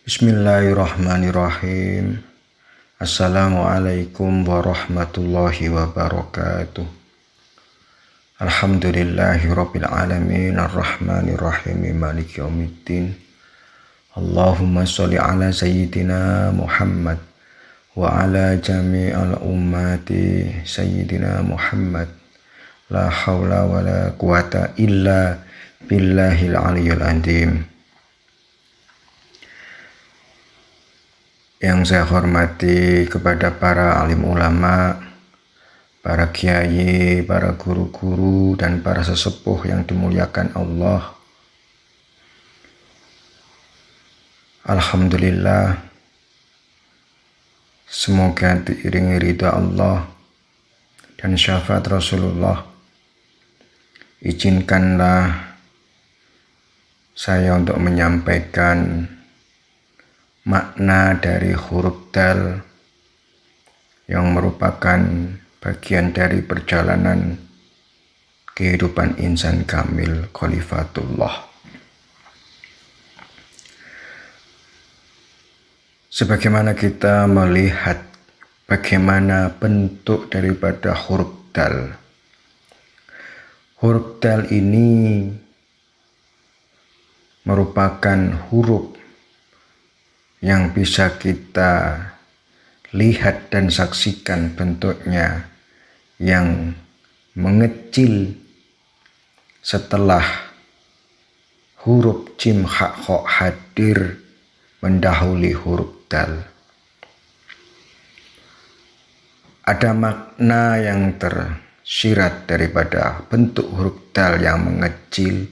Bismillahirrahmanirrahim. Assalamualaikum warahmatullahi wabarakatuh. Alhamdulillahirabbil alamin arrahmanirrahim maliki yaumiddin. Allahumma sholli ala sayyidina Muhammad wa ala jami'al ummati sayyidina Muhammad. La haula wa la quwata illa billahil aliyyil azim. Yang saya hormati kepada para alim ulama, para kiai, para guru-guru, dan para sesepuh yang dimuliakan Allah. Alhamdulillah, semoga diiringi ridha Allah dan syafaat Rasulullah. Izinkanlah saya untuk menyampaikan makna dari huruf dal yang merupakan bagian dari perjalanan kehidupan insan kamil khalifatullah. Sebagaimana kita melihat bagaimana bentuk daripada huruf dal. Huruf dal ini merupakan huruf yang bisa kita lihat dan saksikan bentuknya yang mengecil setelah huruf jim ha kho hadir mendahului huruf dal. Ada makna yang tersirat daripada bentuk huruf dal yang mengecil.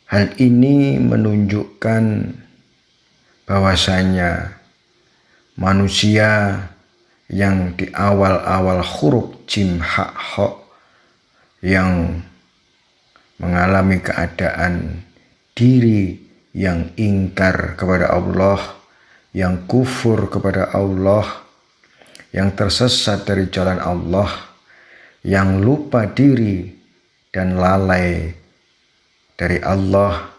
Hal ini menunjukkan bahwasanya manusia yang di awal-awal huruf jim ha kho yang mengalami keadaan diri yang ingkar kepada Allah, yang kufur kepada Allah, yang tersesat dari jalan Allah, yang lupa diri dan lalai dari Allah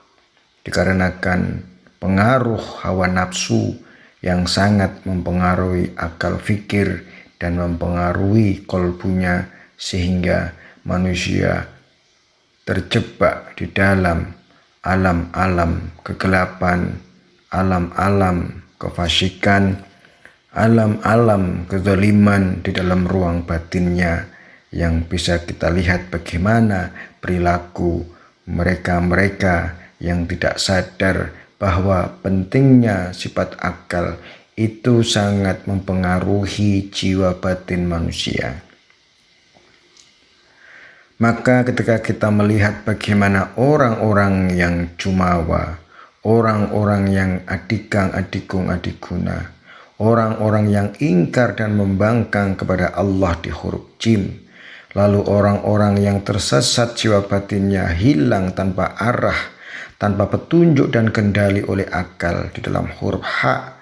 dikarenakan pengaruh hawa nafsu yang sangat mempengaruhi akal fikir dan mempengaruhi kolbunya, sehingga manusia terjebak di dalam alam-alam kegelapan, alam-alam kefasikan, alam-alam kezaliman di dalam ruang batinnya, yang bisa kita lihat bagaimana perilaku mereka-mereka yang tidak sadar bahwa pentingnya sifat akal itu sangat mempengaruhi jiwa batin manusia. Maka ketika kita melihat bagaimana orang-orang yang jumawa, orang-orang yang adikang, adikung, adiguna, orang-orang yang ingkar dan membangkang kepada Allah di huruf jim, lalu orang-orang yang tersesat jiwa batinnya hilang tanpa arah, tanpa petunjuk dan kendali oleh akal di dalam huruf ha,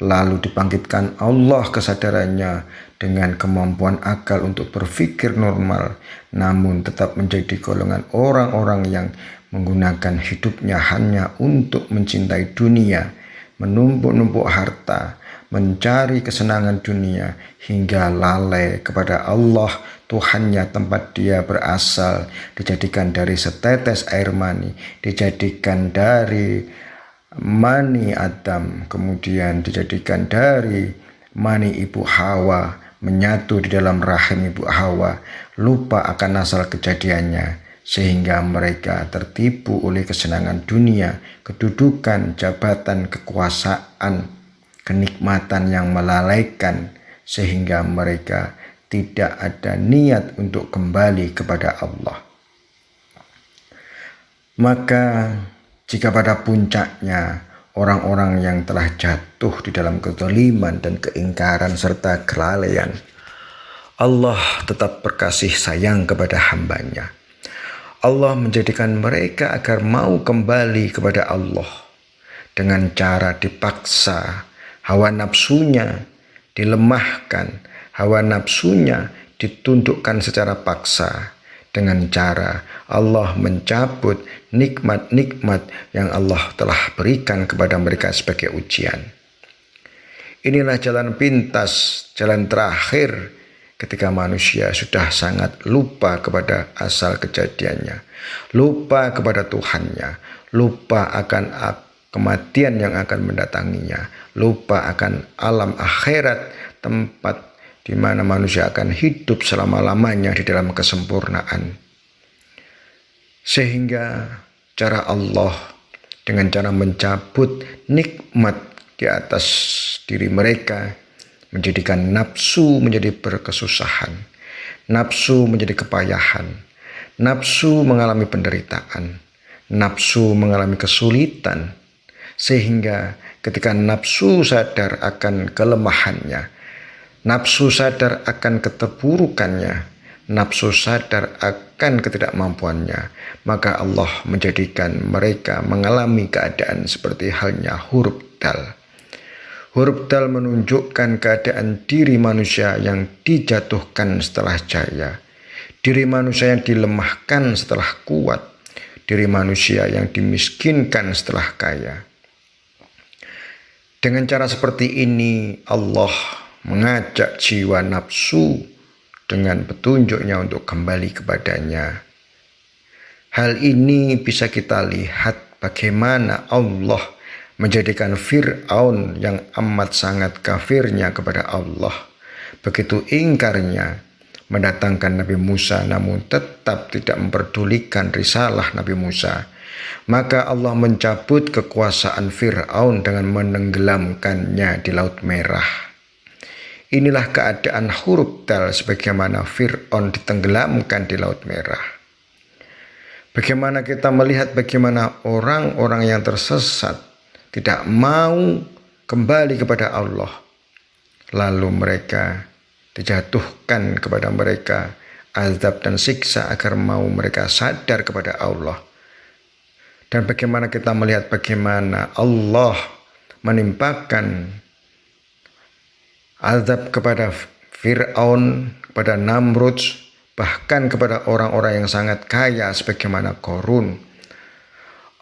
lalu dibangkitkan Allah kesadarannya dengan kemampuan akal untuk berpikir normal, namun tetap menjadi golongan orang-orang yang menggunakan hidupnya hanya untuk mencintai dunia, menumpuk-numpuk harta, mencari kesenangan dunia, hingga lalai kepada Allah Tuhannya, tempat dia berasal, dijadikan dari setetes air mani, dijadikan dari mani Adam, kemudian dijadikan dari mani ibu Hawa, menyatu di dalam rahim ibu Hawa, lupa akan asal kejadiannya, sehingga mereka tertipu oleh kesenangan dunia, kedudukan, jabatan, kekuasaan, kenikmatan yang melalaikan, sehingga mereka tidak ada niat untuk kembali kepada Allah. Maka jika pada puncaknya orang-orang yang telah jatuh di dalam kezaliman dan keingkaran serta kelalaian, Allah tetap berkasih sayang kepada hambanya. Allah menjadikan mereka agar mau kembali kepada Allah dengan cara dipaksa, hawa nafsunya dilemahkan, hawa nafsunya ditundukkan secara paksa, dengan cara Allah mencabut nikmat-nikmat yang Allah telah berikan kepada mereka sebagai ujian. Inilah jalan pintas, jalan terakhir ketika manusia sudah sangat lupa kepada asal kejadiannya, lupa kepada Tuhannya, lupa akan kematian yang akan mendatanginya, lupa akan alam akhirat, tempat di mana manusia akan hidup selama-lamanya di dalam kesempurnaan. Sehingga cara Allah dengan cara mencabut nikmat di atas diri mereka, menjadikan nafsu menjadi berkesusahan, nafsu menjadi kepayahan, nafsu mengalami penderitaan, nafsu mengalami kesulitan, sehingga ketika nafsu sadar akan kelemahannya, nafsu sadar akan keterpurukannya, nafsu sadar akan ketidakmampuannya, maka Allah menjadikan mereka mengalami keadaan seperti halnya huruf dal. Huruf dal menunjukkan keadaan diri manusia yang dijatuhkan setelah jaya, diri manusia yang dilemahkan setelah kuat, diri manusia yang dimiskinkan setelah kaya. Dengan cara seperti ini Allah mengajak jiwa nafsu dengan petunjuknya untuk kembali kepadanya. Hal ini bisa kita lihat bagaimana Allah menjadikan Fir'aun yang amat sangat kafirnya kepada Allah, begitu ingkarnya, mendatangkan Nabi Musa namun tetap tidak memperdulikan risalah Nabi Musa. Maka Allah mencabut kekuasaan Fir'aun dengan menenggelamkannya di Laut Merah. Inilah keadaan huruf dal sebagaimana Fir'aun ditenggelamkan di Laut Merah. Bagaimana kita melihat bagaimana orang-orang yang tersesat tidak mau kembali kepada Allah, lalu mereka dijatuhkan kepada mereka azab dan siksa agar mau mereka sadar kepada Allah. Dan bagaimana kita melihat bagaimana Allah menimpakan azab kepada Fir'aun, kepada Namrud, bahkan kepada orang-orang yang sangat kaya sebagaimana Qarun.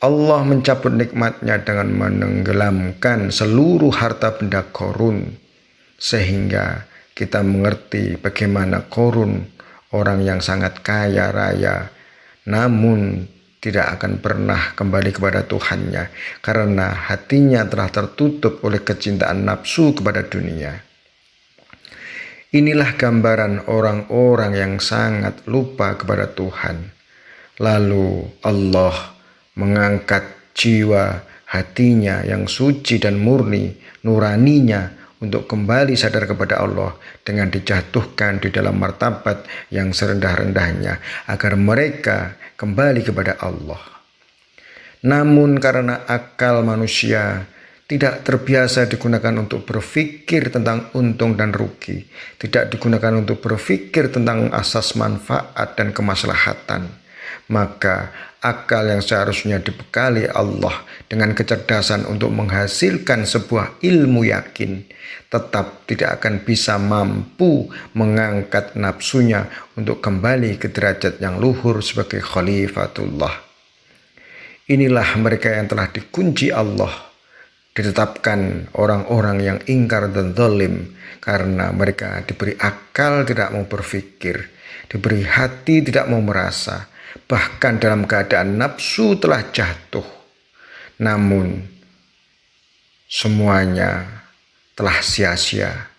Allah mencabut nikmatnya dengan menenggelamkan seluruh harta benda Qarun, sehingga kita mengerti bagaimana Qarun, orang yang sangat kaya raya, namun tidak akan pernah kembali kepada Tuhannya karena hatinya telah tertutup oleh kecintaan nafsu kepada dunia. Inilah gambaran orang-orang yang sangat lupa kepada Tuhan. Lalu Allah mengangkat jiwa hatinya yang suci dan murni, nuraninya, untuk kembali sadar kepada Allah dengan dijatuhkan di dalam martabat yang serendah-rendahnya agar mereka kembali kepada Allah. Namun karena akal manusia tidak terbiasa digunakan untuk berpikir tentang untung dan rugi, tidak digunakan untuk berpikir tentang asas manfaat dan kemaslahatan, maka akal yang seharusnya dibekali Allah dengan kecerdasan untuk menghasilkan sebuah ilmu yakin tetap tidak akan bisa mampu mengangkat nafsunya untuk kembali ke derajat yang luhur sebagai khalifatullah. Inilah mereka yang telah dikunci Allah, ditetapkan orang-orang yang ingkar dan zalim karena mereka diberi akal tidak mau berpikir, diberi hati tidak mau merasa, bahkan dalam keadaan nafsu telah jatuh, namun semuanya telah sia-sia.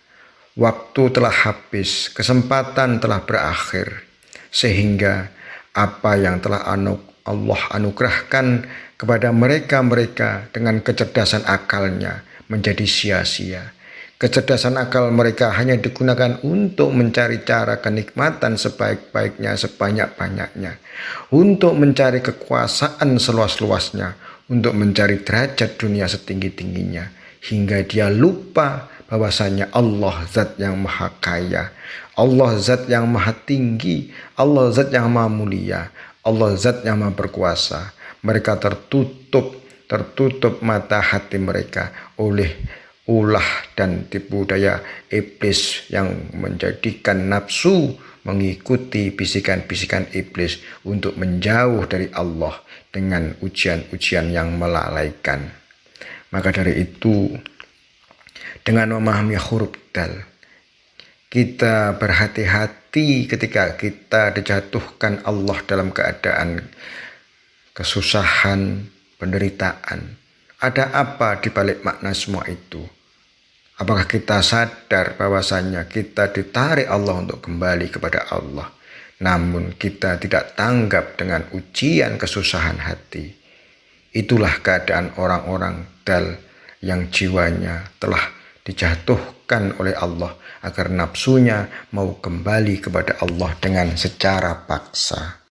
Waktu telah habis, kesempatan telah berakhir, sehingga apa yang telah Allah anugerahkan kepada mereka dengan kecerdasan akalnya menjadi sia-sia. Kecerdasan akal mereka hanya digunakan untuk mencari cara kenikmatan sebaik-baiknya, sebanyak-banyaknya, untuk mencari kekuasaan seluas-luasnya, untuk mencari derajat dunia setinggi-tingginya, hingga dia lupa bahwasanya Allah zat yang maha kaya, Allah zat yang maha tinggi, Allah zat yang maha mulia, Allah zat yang maha berkuasa. Mereka tertutup mata hati mereka oleh ulah dan tipu daya iblis yang menjadikan nafsu mengikuti bisikan-bisikan iblis untuk menjauh dari Allah dengan ujian-ujian yang melalaikan. Maka dari itu, dengan memahami huruf dal, kita berhati-hati ketika kita dijatuhkan Allah dalam keadaan kesusahan, penderitaan. Ada apa di balik makna semua itu? Apakah kita sadar bahwasanya kita ditarik Allah untuk kembali kepada Allah, namun kita tidak tanggap dengan ujian kesusahan hati? Itulah keadaan orang-orang dal yang jiwanya telah dijatuhkan oleh Allah agar nafsunya mau kembali kepada Allah dengan secara paksa.